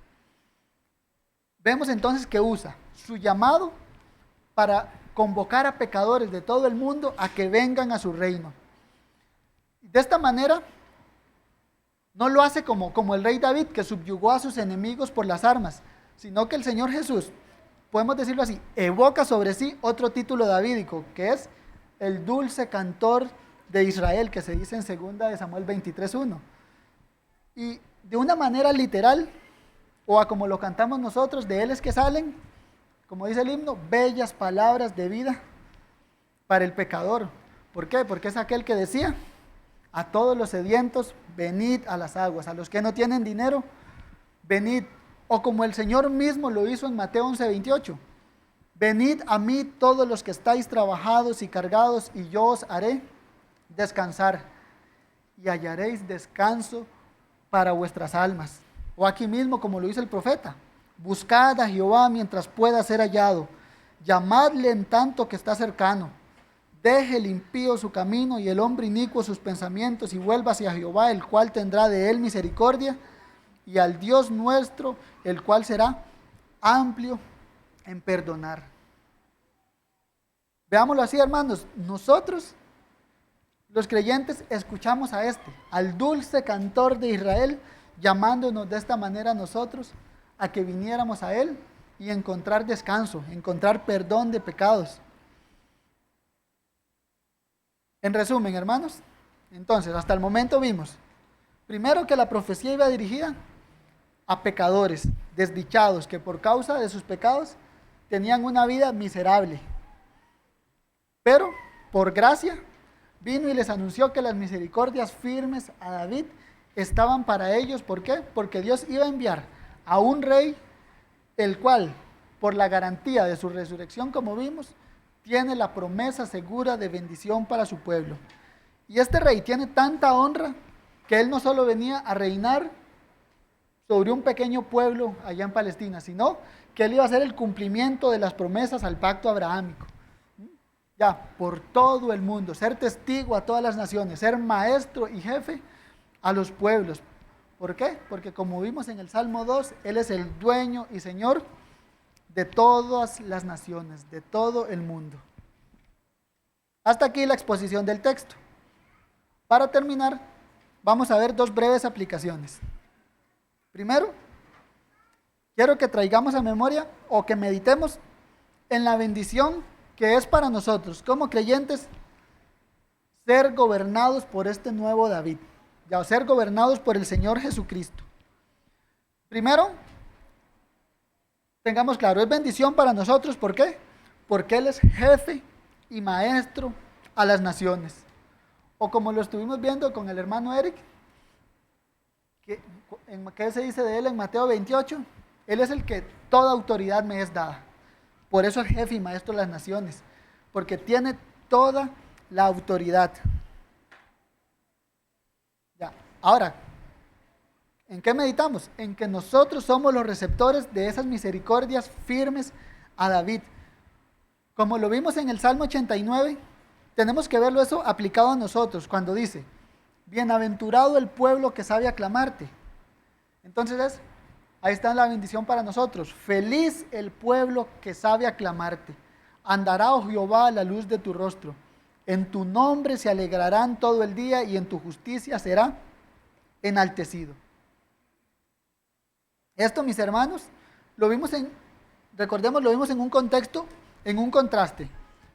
vemos entonces que usa su llamado para convocar a pecadores de todo el mundo a que vengan a su reino. De esta manera, no lo hace como el rey David, que subyugó a sus enemigos por las armas, sino que el Señor Jesús, podemos decirlo así, evoca sobre sí otro título davídico, que es el dulce cantor de Israel, que se dice en 2 Samuel 23:1. Y de una manera literal, o a como lo cantamos nosotros, de él es que salen, como dice el himno, bellas palabras de vida para el pecador. ¿Por qué? Porque es aquel que decía: a todos los sedientos, venid a las aguas; a los que no tienen dinero, venid. O como el Señor mismo lo hizo en Mateo 11:28, venid a mí todos los que estáis trabajados y cargados, y yo os haré descansar y hallaréis descanso para vuestras almas. O aquí mismo, como lo dice el profeta, buscad a Jehová mientras pueda ser hallado, llamadle en tanto que está cercano. Deje el impío su camino y el hombre inicuo sus pensamientos y vuelva hacia Jehová, el cual tendrá de él misericordia, y al Dios nuestro, el cual será amplio en perdonar. Veámoslo así, hermanos, nosotros, los creyentes, escuchamos a al dulce cantor de Israel, llamándonos de esta manera a nosotros, a que viniéramos a él y encontrar descanso, encontrar perdón de pecados. En resumen, hermanos, entonces, hasta el momento vimos, primero, que la profecía iba dirigida a pecadores, desdichados, que por causa de sus pecados tenían una vida miserable. Pero, por gracia, vino y les anunció que las misericordias firmes a David estaban para ellos. ¿Por qué? Porque Dios iba a enviar a un rey, el cual, por la garantía de su resurrección, como vimos, tiene la promesa segura de bendición para su pueblo. Y este rey tiene tanta honra que él no solo venía a reinar sobre un pequeño pueblo allá en Palestina, sino que él iba a hacer el cumplimiento de las promesas al pacto abrahámico. Ya, por todo el mundo, ser testigo a todas las naciones, ser maestro y jefe a los pueblos. ¿Por qué? Porque como vimos en el Salmo 2, Él es el dueño y Señor de todas las naciones, de todo el mundo. Hasta aquí la exposición del texto. Para terminar, vamos a ver dos breves aplicaciones. Primero, quiero que traigamos a memoria o que meditemos en la bendición que es para nosotros como creyentes ser gobernados por este nuevo David, ya ser gobernados por el Señor Jesucristo. Primero, tengamos claro, es bendición para nosotros. ¿Por qué? Porque Él es jefe y maestro a las naciones. O como lo estuvimos viendo con el hermano Eric, ¿qué se dice de Él en Mateo 28? Él es el que toda autoridad me es dada. Por eso es jefe y maestro de las naciones, porque tiene toda la autoridad. Ya. Ahora, ¿en qué meditamos? En que nosotros somos los receptores de esas misericordias firmes a David. Como lo vimos en el Salmo 89, tenemos que verlo eso aplicado a nosotros, cuando dice, bienaventurado el pueblo que sabe aclamarte. Entonces, ahí está la bendición para nosotros. Feliz el pueblo que sabe aclamarte. Andará, oh Jehová, a la luz de tu rostro. En tu nombre se alegrarán todo el día y en tu justicia será enaltecido. Esto, mis hermanos, recordemos, lo vimos en un contexto, en un contraste.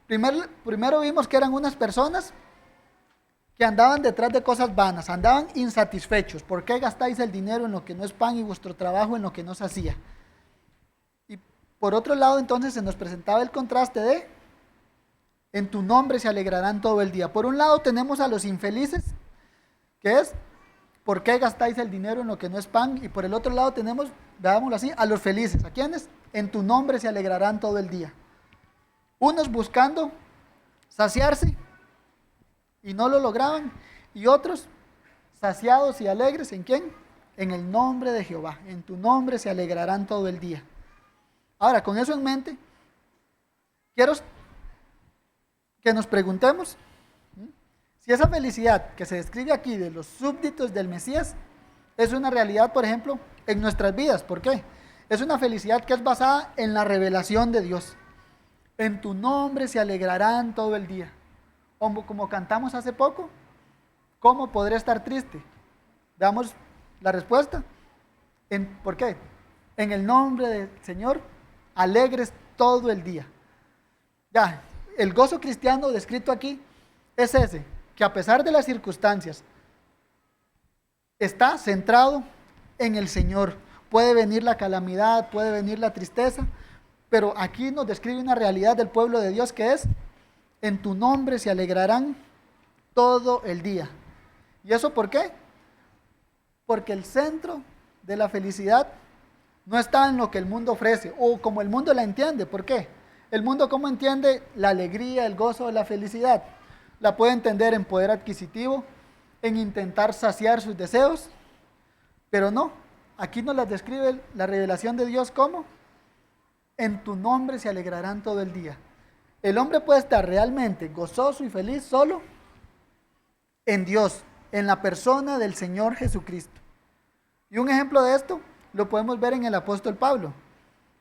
Primero vimos que eran unas personas que andaban detrás de cosas vanas, andaban insatisfechos. ¿Por qué gastáis el dinero en lo que no es pan y vuestro trabajo en lo que no se hacía? Y por otro lado, entonces, se nos presentaba el contraste de en tu nombre se alegrarán todo el día. Por un lado tenemos a los infelices, que es ¿por qué gastáis el dinero en lo que no es pan? Y por el otro lado tenemos, veámoslo así, a los felices. ¿A quiénes? En tu nombre se alegrarán todo el día. Unos buscando saciarse y no lo lograban, y otros saciados y alegres, ¿en quién? En el nombre de Jehová. En tu nombre se alegrarán todo el día. Ahora, con eso en mente, quiero que nos preguntemos si esa felicidad que se describe aquí de los súbditos del Mesías es una realidad, por ejemplo, en nuestras vidas. ¿Por qué? Es una felicidad que es basada en la revelación de Dios. En tu nombre se alegrarán todo el día. Como cantamos hace poco, ¿cómo podré estar triste? Veamos la respuesta. ¿Por qué? En el nombre del Señor, alegres todo el día. Ya, el gozo cristiano descrito aquí es ese, que a pesar de las circunstancias, está centrado en el Señor. Puede venir la calamidad, puede venir la tristeza, pero aquí nos describe una realidad del pueblo de Dios que es, en tu nombre se alegrarán todo el día. ¿Y eso por qué? Porque el centro de la felicidad no está en lo que el mundo ofrece o como el mundo la entiende. ¿Por qué? El mundo, ¿cómo entiende la alegría, el gozo, la felicidad? la puede entender en poder adquisitivo, en intentar saciar sus deseos, pero no, aquí nos las describe la revelación de Dios como: en tu nombre se alegrarán todo el día. El hombre puede estar realmente gozoso y feliz solo en Dios, en la persona del Señor Jesucristo. Y un ejemplo de esto lo podemos ver en el apóstol Pablo.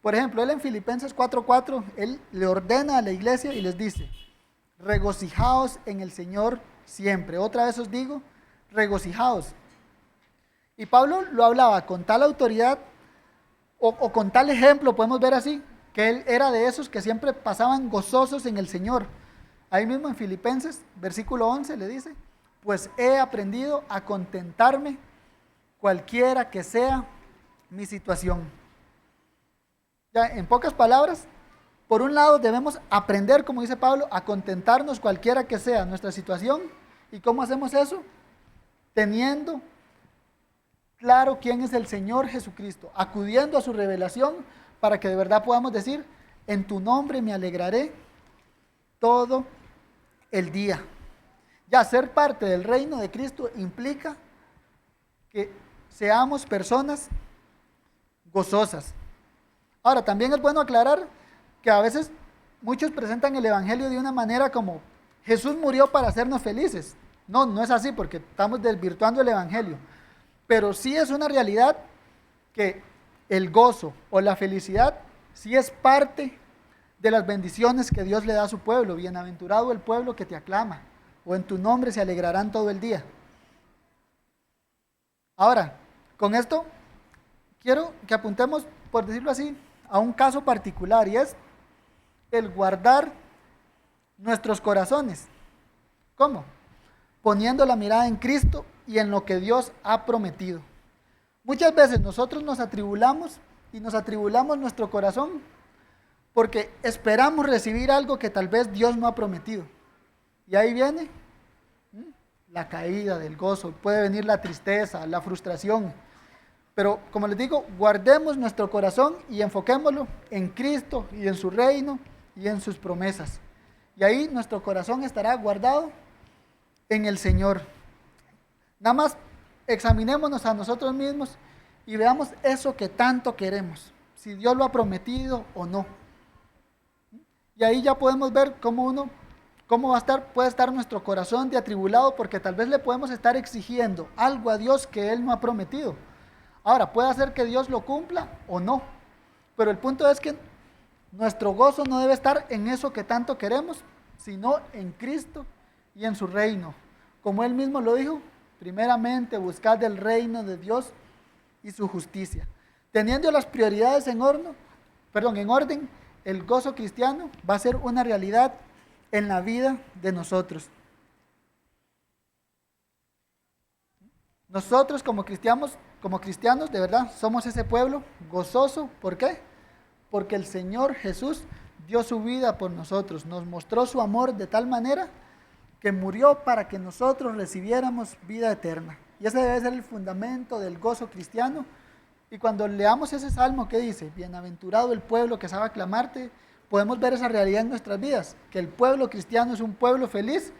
Por ejemplo, él en Filipenses 4:4, él le ordena a la iglesia y les dice: regocijaos en el Señor siempre. Otra vez os digo, regocijaos. Y Pablo lo hablaba con tal autoridad o con tal ejemplo, podemos ver así, que él era de esos que siempre pasaban gozosos en el Señor. Ahí mismo en Filipenses, versículo 11, le dice: pues he aprendido a contentarme cualquiera que sea mi situación. Ya, en pocas palabras, por un lado debemos aprender, como dice Pablo, a contentarnos cualquiera que sea nuestra situación. ¿Y cómo hacemos eso? Teniendo claro quién es el Señor Jesucristo, acudiendo a su revelación para que de verdad podamos decir: en tu nombre me alegraré todo el día. Ya ser parte del reino de Cristo implica que seamos personas gozosas. Ahora, también es bueno aclarar que a veces muchos presentan el evangelio de una manera como: Jesús murió para hacernos felices. No, no es así, porque estamos desvirtuando el evangelio. Pero sí es una realidad que el gozo o la felicidad sí es parte de las bendiciones que Dios le da a su pueblo. Bienaventurado el pueblo que te aclama, o en tu nombre se alegrarán todo el día. Ahora, con esto quiero que apuntemos, por decirlo así, a un caso particular, y es el guardar nuestros corazones. ¿Cómo? Poniendo la mirada en Cristo y en lo que Dios ha prometido. Muchas veces nosotros nos atribulamos nuestro corazón porque esperamos recibir algo que tal vez Dios no ha prometido. Y ahí viene la caída del gozo, puede venir la tristeza, la frustración. Pero como les digo, guardemos nuestro corazón y enfoquémoslo en Cristo y en su reino y en sus promesas. Y ahí nuestro corazón estará guardado en el Señor. Nada más examinémonos a nosotros mismos y veamos eso que tanto queremos, si Dios lo ha prometido o no. Y ahí ya podemos ver cómo puede estar nuestro corazón de atribulado, porque tal vez le podemos estar exigiendo algo a Dios que Él no ha prometido. Ahora, puede ser que Dios lo cumpla o no, pero el punto es que nuestro gozo no debe estar en eso que tanto queremos, sino en Cristo y en su reino. Como Él mismo lo dijo: primeramente buscad el reino de Dios y su justicia. Teniendo las prioridades en orden, el gozo cristiano va a ser una realidad en la vida de nosotros. Nosotros como cristianos de verdad somos ese pueblo gozoso. ¿Por qué? Porque el Señor Jesús dio su vida por nosotros, nos mostró su amor de tal manera que murió para que nosotros recibiéramos vida eterna. Y ese debe ser el fundamento del gozo cristiano. Y cuando leamos ese salmo que dice: bienaventurado el pueblo que sabe aclamarte, podemos ver esa realidad en nuestras vidas, que el pueblo cristiano es un pueblo feliz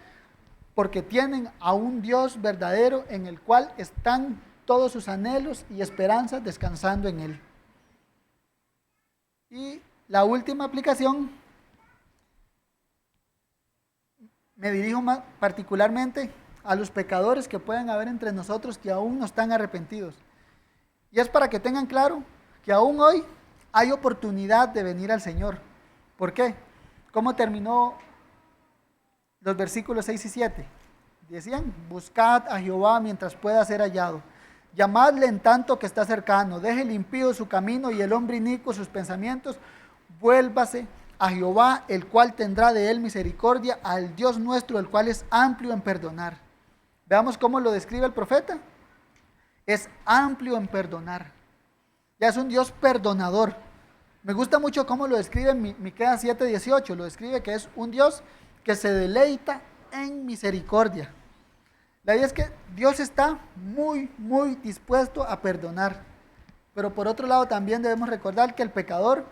porque tienen a un Dios verdadero en el cual están todos sus anhelos y esperanzas descansando en Él. Y la última aplicación, me dirijo particularmente a los pecadores que pueden haber entre nosotros que aún no están arrepentidos. Y es para que tengan claro que aún hoy hay oportunidad de venir al Señor. ¿Por qué? ¿Cómo terminó los versículos 6 y 7? Decían: buscad a Jehová mientras pueda ser hallado. Llamadle en tanto que está cercano. Deje el impío su camino y el hombre inicuo sus pensamientos. Vuélvase a Jehová, el cual tendrá de él misericordia, al Dios nuestro, el cual es amplio en perdonar. Veamos cómo lo describe el profeta. Es amplio en perdonar. Ya es un Dios perdonador. Me gusta mucho cómo lo describe en Miqueas 7:18. Lo describe que es un Dios que se deleita en misericordia. La idea es que Dios está muy, muy dispuesto a perdonar. Pero por otro lado también debemos recordar que el pecador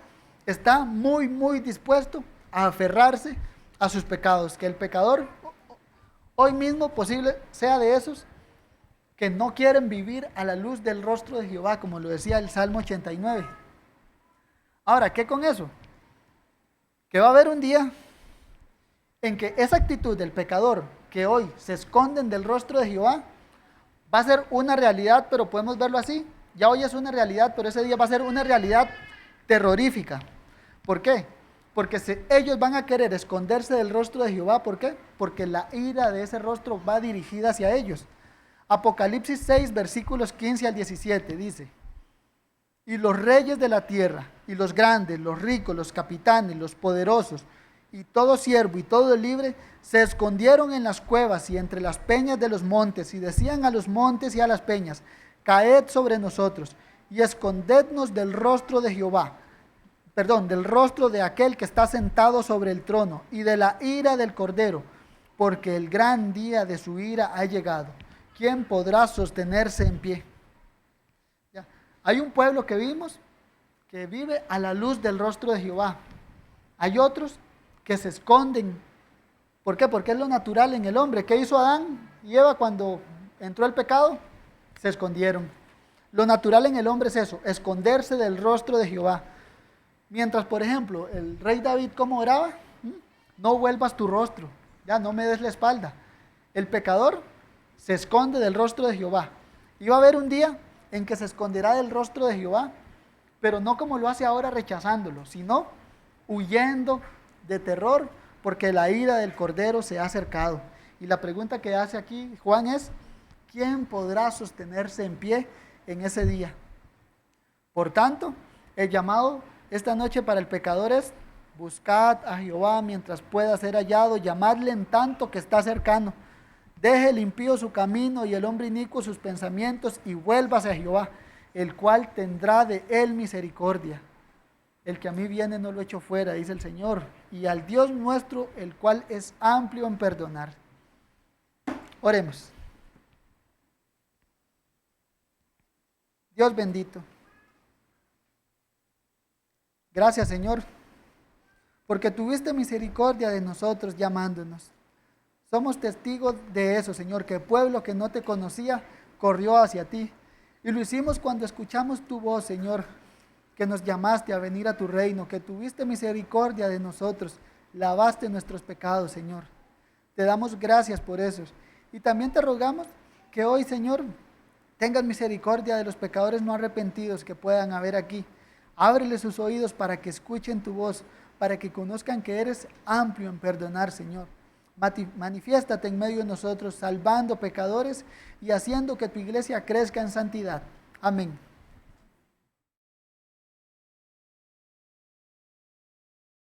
está muy, muy dispuesto a aferrarse a sus pecados. Que el pecador Hoy mismo posible sea de esos que no quieren vivir a la luz del rostro de Jehová, como lo decía el Salmo 89. Ahora, ¿qué con eso? Que va a haber un día en que esa actitud del pecador que hoy se esconden del rostro de Jehová va a ser una realidad, pero podemos verlo así. Ya hoy es una realidad, pero ese día va a ser una realidad terrorífica. ¿Por qué? Porque ellos van a querer esconderse del rostro de Jehová. ¿Por qué? Porque la ira de ese rostro va dirigida hacia ellos. Apocalipsis 6, versículos 15 al 17 dice: y los reyes de la tierra, y los grandes, los ricos, los capitanes, los poderosos, y todo siervo y todo libre, se escondieron en las cuevas y entre las peñas de los montes, y decían a los montes y a las peñas: caed sobre nosotros, y escondednos del rostro de Jehová, del rostro de aquel que está sentado sobre el trono, y de la ira del Cordero, porque el gran día de su ira ha llegado. ¿Quién podrá sostenerse en pie? Hay un pueblo que vimos que vive a la luz del rostro de Jehová. Hay otros que se esconden. ¿Por qué? Porque es lo natural en el hombre. ¿Qué hizo Adán y Eva cuando entró el pecado? Se escondieron. Lo natural en el hombre es eso, esconderse del rostro de Jehová. Mientras, por ejemplo, el rey David, ¿cómo oraba? No vuelvas tu rostro, ya no me des la espalda. El pecador se esconde del rostro de Jehová. Y va a haber un día en que se esconderá del rostro de Jehová, pero no como lo hace ahora rechazándolo, sino huyendo de terror, porque la ira del Cordero se ha acercado. Y la pregunta que hace aquí Juan es: ¿quién podrá sostenerse en pie en ese día? Por tanto, el llamado esta noche para el pecador es: buscad a Jehová mientras pueda ser hallado, llamadle en tanto que está cercano. Deje el impío su camino y el hombre inicuo sus pensamientos, y vuélvase a Jehová, el cual tendrá de él misericordia. El que a mí viene no lo echo fuera, dice el Señor, y al Dios nuestro, el cual es amplio en perdonar. Oremos. Dios bendito, gracias, Señor, porque tuviste misericordia de nosotros llamándonos. Somos testigos de eso, Señor, que el pueblo que no te conocía corrió hacia ti. Y lo hicimos cuando escuchamos tu voz, Señor, que nos llamaste a venir a tu reino, que tuviste misericordia de nosotros, lavaste nuestros pecados, Señor. Te damos gracias por eso. Y también te rogamos que hoy, Señor, tengas misericordia de los pecadores no arrepentidos que puedan haber aquí. Ábrele sus oídos para que escuchen tu voz, para que conozcan que eres amplio en perdonar, Señor. Manifiéstate en medio de nosotros, salvando pecadores y haciendo que tu iglesia crezca en santidad. Amén.